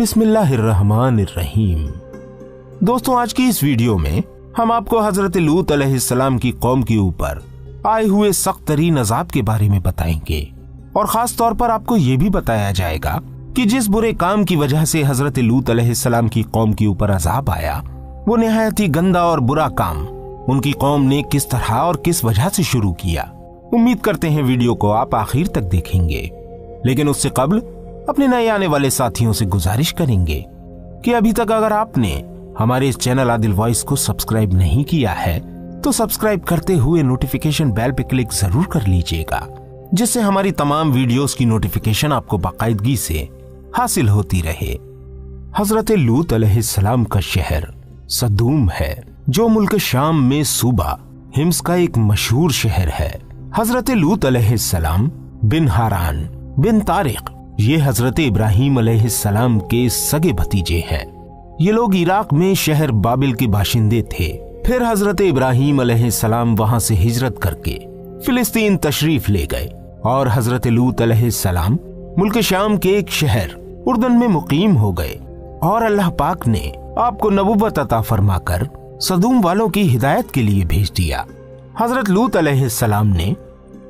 बिस्मिल्लाहिर्रहमानिर्रहीम। दोस्तों, आज की इस वीडियो में हम आपको हजरत लूत अलैहिस्सलाम की कौम के ऊपर आए हुए सख्त तरीन अजाब के बारे में बताएंगे और खास तौर पर आपको ये भी बताया जाएगा कि जिस बुरे काम की वजह से हजरत लूत अलैहिस्सलाम की कौम के ऊपर अजाब आया, वो निहायत ही गंदा और बुरा काम उनकी कौम ने किस तरह और किस वजह से शुरू किया। उम्मीद करते हैं वीडियो को आप आखिर तक देखेंगे, लेकिन उससे कबल अपने नए आने वाले साथियों से गुजारिश करेंगे कि अभी तक अगर आपने हमारे इस चैनल आदिल वॉइस को सब्सक्राइब नहीं किया है तो सब्सक्राइब करते हुए नोटिफिकेशन बेल पे क्लिक जरूर कर लीजिएगा, जिससे हमारी तमाम वीडियोस की नोटिफिकेशन आपको बाकायदगी से हासिल होती रहे। हजरत लूत अलैहिस्सलाम का शहर सदूम है, जो मुल्क शाम में सूबा हिम्स का एक मशहूर शहर है। हजरत लूत अलैहिस्सलाम बिन हारान बिन तारिक ये हजरत इब्राहीम अलैहिस्सलाम के सगे भतीजे हैं। ये लोग इराक में शहर बाबिल के बाशिंदे थे। फिर हजरत इब्राहीम अलैहिस्सलाम वहां से हिजरत करके फिलिस्तीन तशरीफ ले गए और हजरत लूत अलैहिस्सलाम मुल्क शाम के एक शहर उर्दन में मुकीम हो गए और अल्लाह पाक ने आपको नबुव्वत अता फरमाकर सदूम वालों की हिदायत के लिए भेज दिया। हजरत लूत अलैहिस्सलाम ने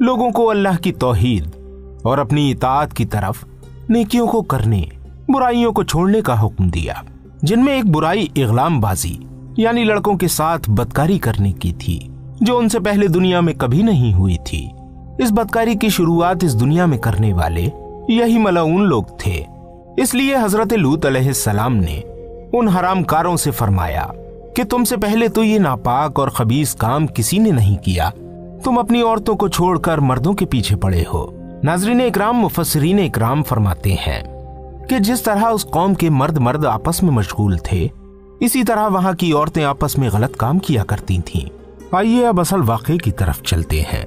लोगों को अल्लाह की तौहीद और अपनी इताअत की तरफ नेकियों को करने, बुराइयों को छोड़ने का हुक्म दिया, जिनमें एक बुराई इग़लाम बाजी यानी लड़कों के साथ बदकारी करने की थी, जो उनसे पहले दुनिया में कभी नहीं हुई थी। इस बदकारी की शुरुआत इस दुनिया में करने वाले यही मलऊन लोग थे। इसलिए हजरत लूत अलैहिस्सलाम ने उन हरामकारों से फरमाया कि तुमसे पहले तो ये नापाक और खबीस काम किसी ने नहीं किया, तुम अपनी औरतों को छोड़कर मर्दों के पीछे पड़े हो। नाज़रीन इकराम, मुफस्सिरीन इकराम फरमाते हैं कि जिस तरह उस कौम के मर्द आपस में मशगूल थे, इसी तरह वहां की औरतें आपस में गलत काम किया करती थीं। आइए अब असल वाक़े की तरफ चलते हैं।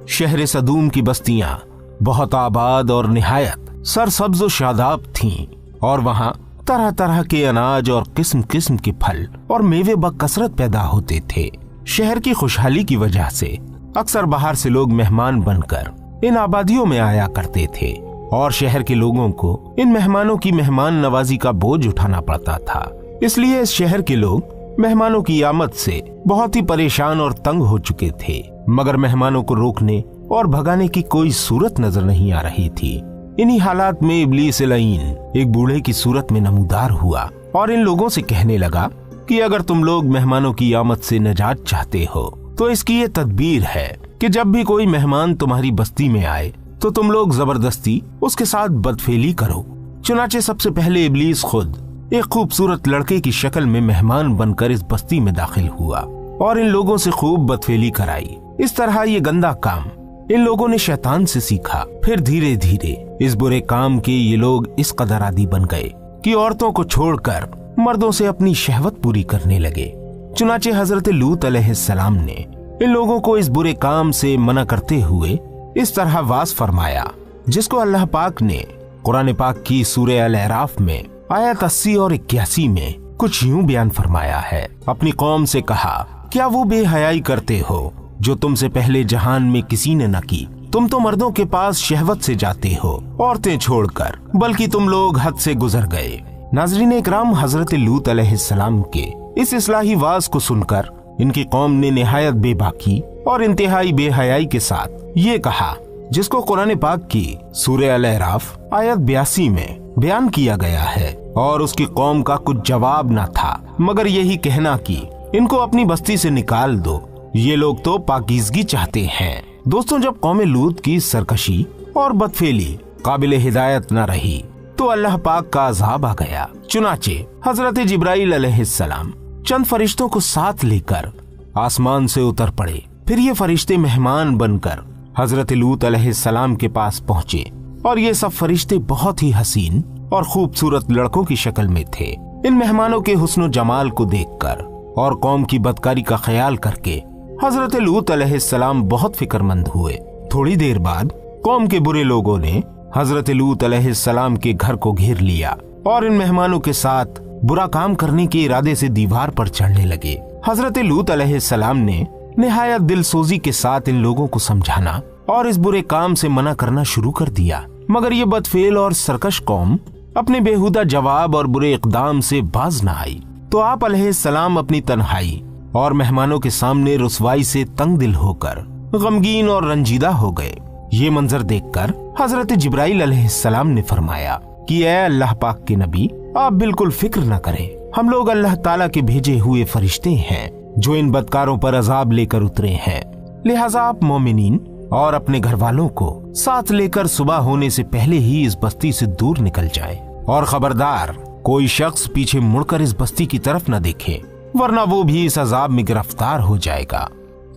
शहर सदूम की बस्तियां बहुत आबाद और निहायत सरसब्ज और शादाब थीं और वहां तरह तरह के अनाज और किस्म किस्म के फल और मेवे बकसरत पैदा होते थे। शहर की खुशहाली की वजह से अक्सर बाहर से लोग मेहमान बनकर इन आबादियों में आया करते थे और शहर के लोगों को इन मेहमानों की मेहमान नवाजी का बोझ उठाना पड़ता था। इसलिए इस शहर के लोग मेहमानों की आमद से बहुत ही परेशान और तंग हो चुके थे, मगर मेहमानों को रोकने और भगाने की कोई सूरत नजर नहीं आ रही थी। इन्हीं हालात में इब्लीस लईन एक बूढ़े की सूरत में नमूदार हुआ और इन लोगों से कहने लगा कि अगर तुम लोग मेहमानों की आमद से निजात चाहते हो तो इसकी ये तदबीर है कि जब भी कोई मेहमान तुम्हारी बस्ती में आए तो तुम लोग जबरदस्ती उसके साथ बदफेली करो। चुनाचे सबसे पहले इब्लीस खुद एक खूबसूरत लड़के की शक्ल में मेहमान बनकर इस बस्ती में दाखिल हुआ और इन लोगों से खूब बदफेली कराई। इस तरह ये गंदा काम इन लोगों ने शैतान से सीखा। फिर धीरे धीरे इस बुरे काम के ये लोग इस कदर आदी बन गए कि औरतों को छोड़कर मर्दों से अपनी शहवत पूरी करने लगे। चुनाचे हजरत लूत अलैहिस्सलाम ने इन लोगों को इस बुरे काम से मना करते हुए इस तरह वास फरमाया, जिसको अल्लाह पाक ने कुरान पाक की सूरह अल-अराफ में आयत 80 और 81 में कुछ यूं बयान फरमाया है। अपनी कौम से कहा, क्या वो बेहयाई करते हो जो तुमसे पहले जहान में किसी ने न की? तुम तो मर्दों के पास शहवत से जाते हो औरतें छोड़कर, बल्कि तुम लोग हद से गुजर गए। नाज़रीन इकराम, हजरत लूत अलैहिस्सलाम के इस इस्लाही वाज को सुनकर इनकी कौम ने निहायत बेबाकी और इंतहाई बेहयाई के साथ ये कहा, जिसको कुरान पाक की सूरह अल-अराफ आयत 82 में बयान किया गया है। और उसकी कौम का कुछ जवाब न था मगर यही कहना कि इनको अपनी बस्ती से निकाल दो, ये लोग तो पाकीज़गी चाहते हैं। दोस्तों, जब कौम लूत की सरकशी और बदफेली काबिल हिदायत न रही तो अल्लाह पाक का अज़ाब आ गया। चुनाचे हजरत जिब्राइल अलैहिस्सलाम चंद फरिश्तों को साथ लेकर आसमान से उतर पड़े। फिर ये फरिश्ते मेहमान बनकर हजरत लूत अलैहिस्सलाम के पास पहुँचे और ये सब फरिश्ते बहुत ही हसीन और खूबसूरत लड़कों की शक्ल में थे। इन मेहमानों के हुस्न जमाल को देखकर और कौम की बदकारी का ख्याल करके हजरत लूत अलैहिस्सलाम बहुत फिक्रमंद हुए। थोड़ी देर बाद कौम के बुरे लोगों ने हजरत लूत अलैहिस्सलाम के घर को घेर लिया और इन मेहमानों के साथ बुरा काम करने के इरादे से दीवार पर चढ़ने लगे। हजरत लूत अलैहिस्सलाम ने निहायत दिलसोजी के साथ इन लोगों को समझाना और इस बुरे काम से मना करना शुरू कर दिया, मगर ये बदफेल और सरकश कौम अपने बेहुदा जवाब और बुरे इक़दाम से बाज न आई तो आप अलैहिस्सलाम अपनी तन्हाई और मेहमानों के सामने रुसवाई से तंग दिल होकर गमगीन और रंजीदा हो गए। ये मंजर देखकर हजरत जिब्राइल अलैहिस्सलाम ने फरमाया कि ऐ अल्लाह पाक के नबी, आप बिल्कुल फिक्र न करें, हम लोग अल्लाह ताला के भेजे हुए फरिश्ते हैं जो इन बदकारों पर अजाब लेकर उतरे हैं। लिहाजा आप मोमिनीन और अपने घर वालों को साथ लेकर सुबह होने से पहले ही इस बस्ती से दूर निकल जाए और खबरदार कोई शख्स पीछे मुड़कर इस बस्ती की तरफ न देखे, वरना वो भी इस अजाब में गिरफ्तार हो जाएगा।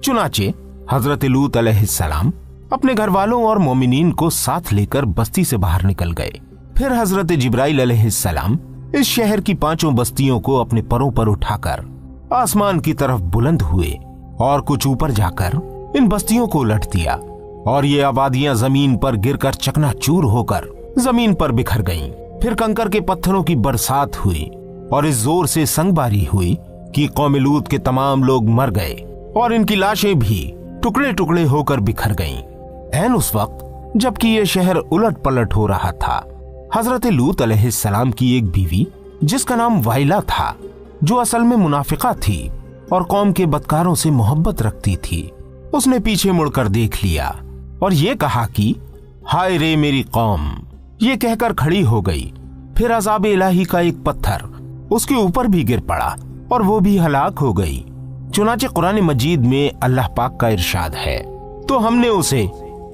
चुनाचे हजरत लूत अलैहिस्सलाम अपने घर वालों और मोमिनीन को साथ लेकर बस्ती से बाहर निकल गए। फिर हजरत जिब्राइल अलैहिस्सलाम इस शहर की 5 बस्तियों को अपने परों पर उठाकर आसमान की तरफ बुलंद हुए और कुछ ऊपर जाकर इन बस्तियों को उलट दिया और ये आबादियां जमीन पर गिरकर चकनाचूर होकर जमीन पर बिखर गईं। फिर कंकर के पत्थरों की बरसात हुई और इस जोर से संगबारी हुई कि कौम लूत के तमाम लोग मर गए और इनकी लाशें भी टुकड़े टुकड़े होकर बिखर गईं। ऐन उस वक्त जबकि ये शहर उलट पलट हो रहा था, हजरत लूत अलैहिस्सलाम की एक बीवी जिसका नाम वाइला था, जो असल में मुनाफिका थी और कौम के बदकारों से मोहब्बत रखती थी, उसने पीछे मुड़कर देख लिया और ये कहा कि हाय रे मेरी कौम। ये कहकर खड़ी हो गई। फिर अज़ाब इलाही का एक पत्थर उसके ऊपर भी गिर पड़ा और वो भी हलाक हो गई। चुनाचे कुरान मजीद में अल्लाह पाक का इरशाद है, तो हमने उसे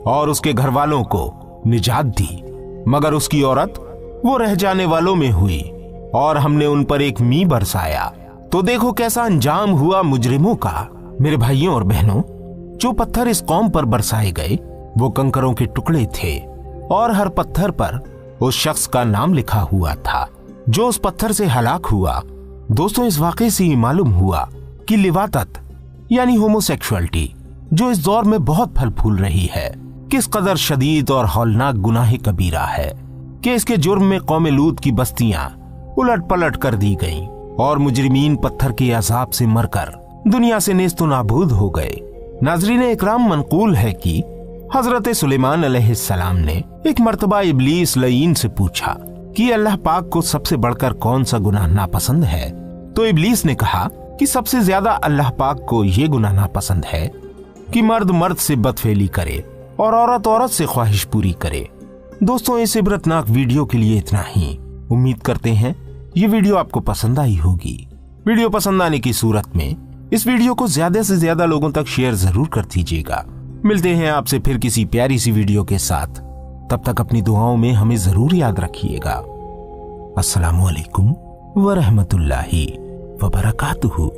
और उसके घर वालों को निजात दी, मगर उसकी औरत वो रह जाने वालों में हुई और हमने उन पर एक मी बरसाया। तो देखो कैसा अंजाम हुआ मुजरिमों का। मेरे भाइयों और बहनों, जो पत्थर इस कौम पर बरसाए गए वो कंकरों के टुकड़े थे और हर पत्थर पर उस शख्स का नाम लिखा हुआ था जो उस पत्थर से हलाक हुआ। दोस्तों, इस वाकये से ही मालूम हुआ कि लिवातत यानी होमोसेक्सुअलिटी जो इस दौर में बहुत फल फूल रही है, किस कदर शदीद और हौलनाक गुनाह कबीरा है कि इसके जुर्म में कौम लूत की बस्तियां उलट पलट कर दी गईं और मुजरिमीन पत्थर के अजाब से मरकर दुनिया से नेस्तो नाबूद हो गए। नाज़रीन इकराम, मनकूल है कि हजरत सुलेमान अलैहिस्सलाम ने एक मर्तबा इब्लीस लईन से पूछा कि अल्लाह पाक को सबसे बढ़कर कौन सा गुनाह नापसंद है। तो इब्लीस ने कहा कि सबसे ज्यादा अल्लाह पाक को ये गुनाह नापसंद है कि मर्द मर्द से बदफेली करे और औरत औरत से ख्वाहिश पूरी करे। दोस्तों, इस इबरतनाक वीडियो के लिए इतना ही। उम्मीद करते हैं ये वीडियो आपको पसंद आई होगी। वीडियो पसंद आने की सूरत में इस वीडियो को ज्यादा से ज्यादा लोगों तक शेयर जरूर कर दीजिएगा। मिलते हैं आपसे फिर किसी प्यारी सी वीडियो के साथ। तब तक अपनी दुआओं में हमें जरूर याद रखिएगा। अस्सलामु अलैकुम व रहमतुल्लाहि व बरकातुहू।